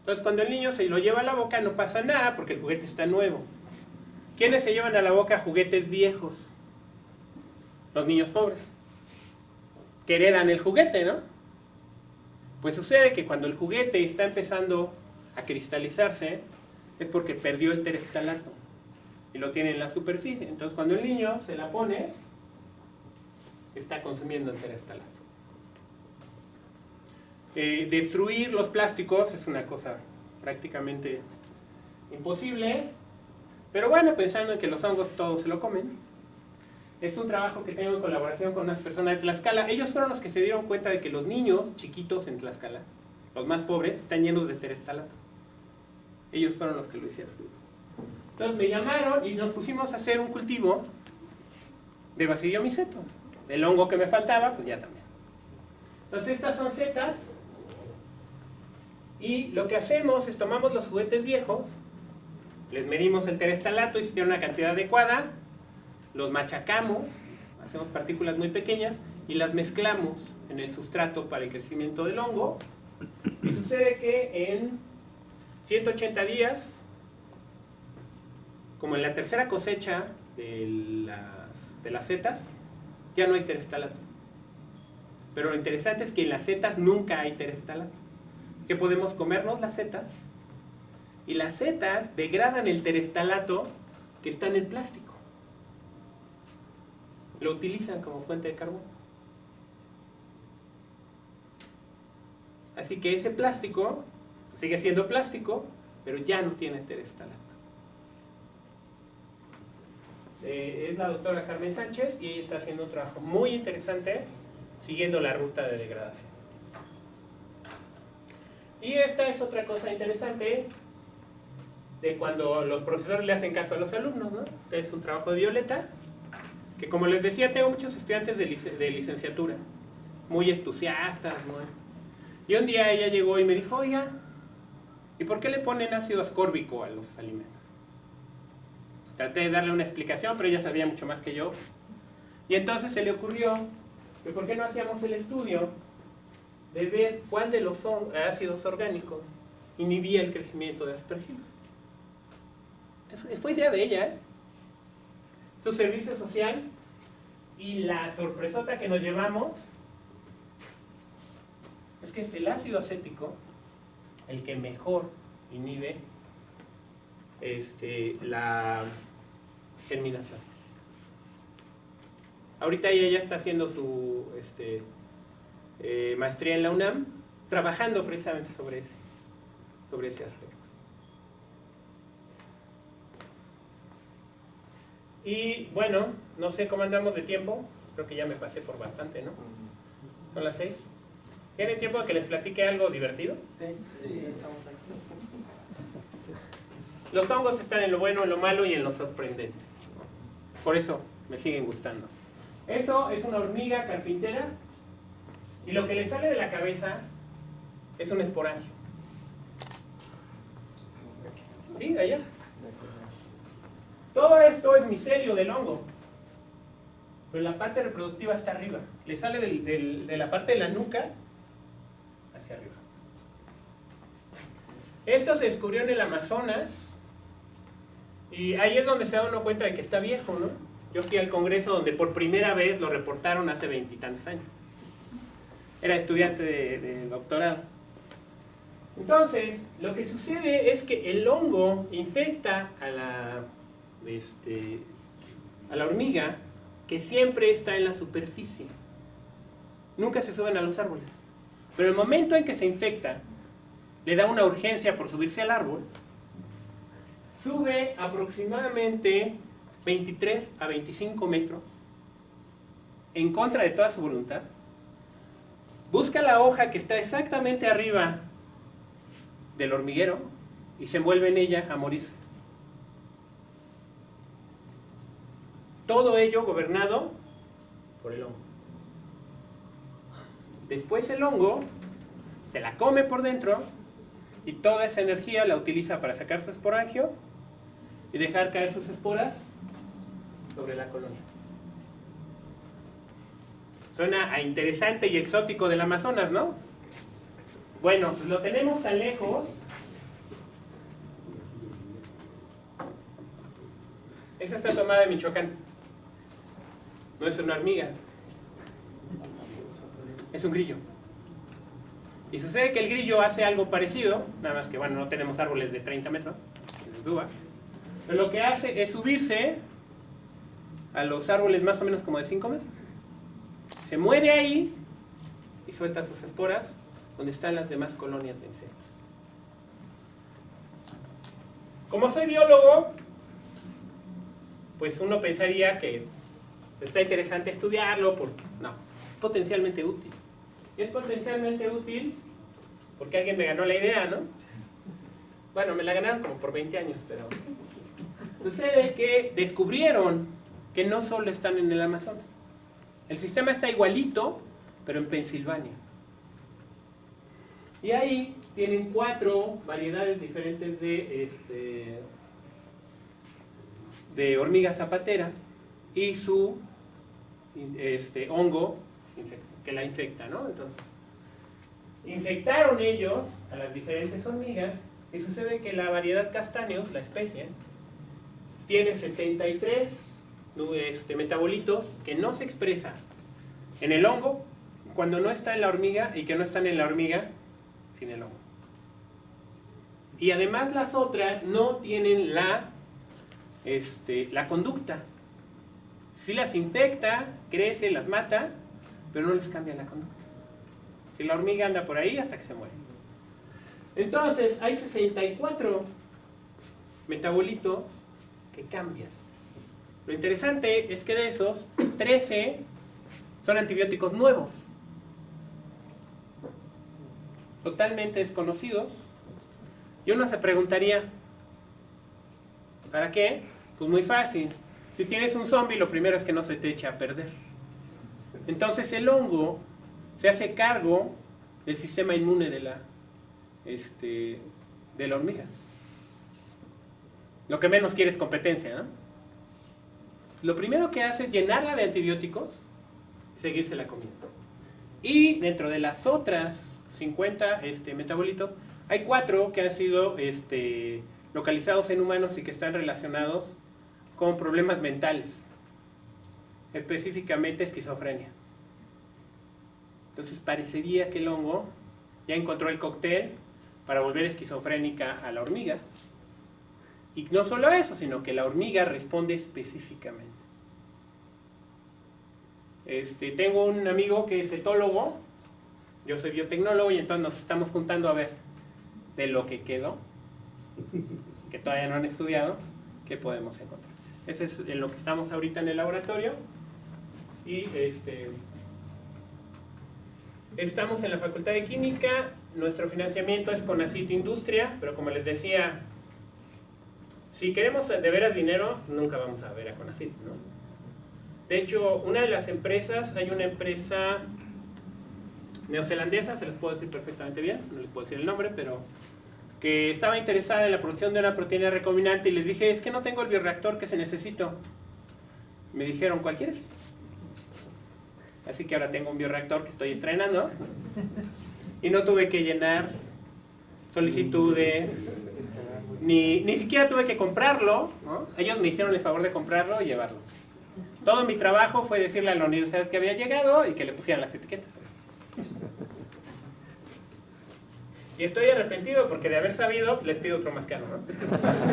Entonces, cuando el niño se lo lleva a la boca no pasa nada porque el juguete está nuevo. ¿Quiénes se llevan a la boca juguetes viejos? Los niños pobres, que heredan el juguete, ¿no? Pues sucede que cuando el juguete está empezando a cristalizarse, es porque perdió el tereftalato y lo tiene en la superficie. Entonces, cuando el niño se la pone, está consumiendo el tereftalato. Destruir los plásticos es una cosa prácticamente imposible, pero bueno, pensando en que los hongos todos se lo comen, es un trabajo que tengo en colaboración con unas personas de Tlaxcala. Ellos fueron los que se dieron cuenta de que los niños chiquitos en Tlaxcala, los más pobres, están llenos de tereftalato. Ellos fueron los que lo hicieron. Entonces me llamaron y nos pusimos a hacer un cultivo de Basidiomycetum. El hongo que me faltaba, pues ya también. Entonces estas son setas. Y lo que hacemos es tomamos los juguetes viejos, les medimos el tereftalato y si tiene una cantidad adecuada, los machacamos, hacemos partículas muy pequeñas y las mezclamos en el sustrato para el crecimiento del hongo. Y sucede que en 180 días, como en la tercera cosecha de las setas, ya no hay tereftalato. Pero lo interesante es que en las setas nunca hay tereftalato. Que podemos comernos las setas y las setas degradan el tereftalato que está en el plástico. Lo utilizan como fuente de carbón. Así que ese plástico sigue siendo plástico, pero ya no tiene tereftalato. Es la doctora Carmen Sánchez y ella está haciendo un trabajo muy interesante siguiendo la ruta de degradación. Y esta es otra cosa interesante de cuando los profesores le hacen caso a los alumnos, ¿no? Este es un trabajo de Violeta, que como les decía, tengo muchos estudiantes de licenciatura, muy entusiastas, ¿no? Y un día ella llegó y me dijo, oiga, ¿y por qué le ponen ácido ascórbico a los alimentos? Pues traté de darle una explicación, pero ella sabía mucho más que yo. Y entonces se le ocurrió que por qué no hacíamos el estudio de ver cuál de los ácidos orgánicos inhibía el crecimiento de aspergillus. Fue idea de ella, ¿eh? Su servicio social, y la sorpresota que nos llevamos es que es el ácido acético el que mejor inhibe la germinación. Ahorita ella ya está haciendo su maestría en la UNAM, trabajando precisamente sobre ese aspecto. Y bueno, no sé cómo andamos de tiempo, creo que ya me pasé por bastante, ¿no? Son las 6. ¿Tienen tiempo a que les platique algo divertido? Sí, estamos aquí. Los hongos están en lo bueno, en lo malo y en lo sorprendente. Por eso me siguen gustando. Eso es una hormiga carpintera y lo que le sale de la cabeza es un esporangio. ¿Sí? Allá. Todo esto es micelio del hongo, pero la parte reproductiva está arriba. Le sale de la parte de la nuca hacia arriba. Esto se descubrió en el Amazonas y ahí es donde se da uno cuenta de que está viejo, ¿no? Yo fui al congreso donde por primera vez lo reportaron hace 20 y tantos años. Era estudiante de doctorado. Entonces, lo que sucede es que el hongo infecta a la hormiga, que siempre está en la superficie. Nunca se suben a los árboles. Pero el momento en que se infecta, le da una urgencia por subirse al árbol, sube aproximadamente 23 a 25 metros, en contra de toda su voluntad, busca la hoja que está exactamente arriba del hormiguero y se envuelve en ella a morirse. Todo ello gobernado por el hongo. Después el hongo se la come por dentro y toda esa energía la utiliza para sacar su esporangio y dejar caer sus esporas sobre la colonia. Suena a interesante y exótico del Amazonas, ¿no? Bueno, pues lo tenemos tan lejos. Esa está tomada de Michoacán. No es una hormiga, es un grillo. Y sucede que el grillo hace algo parecido, nada más que bueno, no tenemos árboles de 30 metros, que les suba. Pero lo que hace es subirse a los árboles más o menos como de 5 metros. Se muere ahí y suelta sus esporas donde están las demás colonias de insectos. Como soy biólogo, pues uno pensaría que está interesante estudiarlo, no, es potencialmente útil. Y es potencialmente útil porque alguien me ganó la idea, ¿no? Bueno, me la ganaron como por 20 años, pero sucede que descubrieron que no solo están en el Amazonas. El sistema está igualito, pero en Pensilvania. Y ahí tienen 4 variedades diferentes de hormiga zapatera y su hongo que la infecta, ¿no? Entonces, infectaron ellos a las diferentes hormigas y sucede que la variedad Castaneus, la especie, tiene 73 metabolitos que no se expresan en el hongo cuando no está en la hormiga y que no están en la hormiga sin el hongo. Y además las otras no tienen la conducta. Si las infecta, crece, las mata, pero no les cambia la conducta. Si la hormiga anda por ahí hasta que se muere. Entonces hay 64 metabolitos que cambian. Lo interesante es que de esos, 13 son antibióticos nuevos. totalmente desconocidos. Y uno se preguntaría, ¿para qué? Pues muy fácil. Si tienes un zombie, lo primero es que no se te eche a perder. Entonces el hongo se hace cargo del sistema inmune de la hormiga. Lo que menos quiere es competencia, ¿no? Lo primero que hace es llenarla de antibióticos y seguírsela comiendo. Y dentro de las otras 50 metabolitos, hay 4 que han sido localizados en humanos y que están relacionados con problemas mentales, específicamente esquizofrenia. Entonces parecería que el hongo ya encontró el cóctel para volver esquizofrénica a la hormiga. Y no solo eso, sino que la hormiga responde específicamente. Tengo un amigo que es etólogo, yo soy biotecnólogo, y entonces nos estamos juntando a ver de lo que quedó, que todavía no han estudiado, qué podemos encontrar. Eso es en lo que estamos ahorita en el laboratorio. Y estamos en la Facultad de Química. Nuestro financiamiento es CONACYT Industria, pero como les decía, si queremos de veras dinero, nunca vamos a ver a CONACYT, ¿no? De hecho, una de las empresas, hay una empresa neozelandesa, se les puedo decir perfectamente bien, no les puedo decir el nombre, pero que estaba interesada en la producción de una proteína recombinante, y les dije, es que no tengo el bioreactor que se necesito. Me dijeron, ¿cuál quieres? Así que ahora tengo un bioreactor que estoy estrenando y no tuve que llenar solicitudes, ni siquiera tuve que comprarlo, ¿no? Ellos me hicieron el favor de comprarlo y llevarlo. Todo mi trabajo fue decirle a la universidad que había llegado y que le pusieran las etiquetas. Y estoy arrepentido porque de haber sabido les pido otro más caro, ¿no?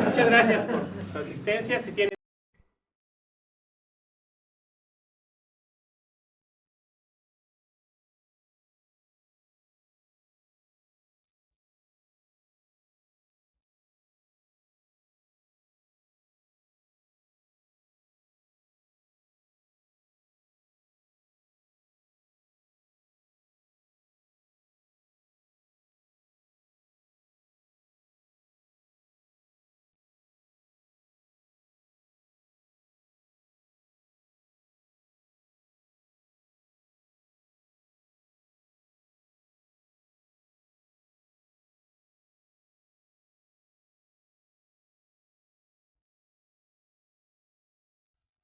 Muchas gracias por su asistencia. Si tienen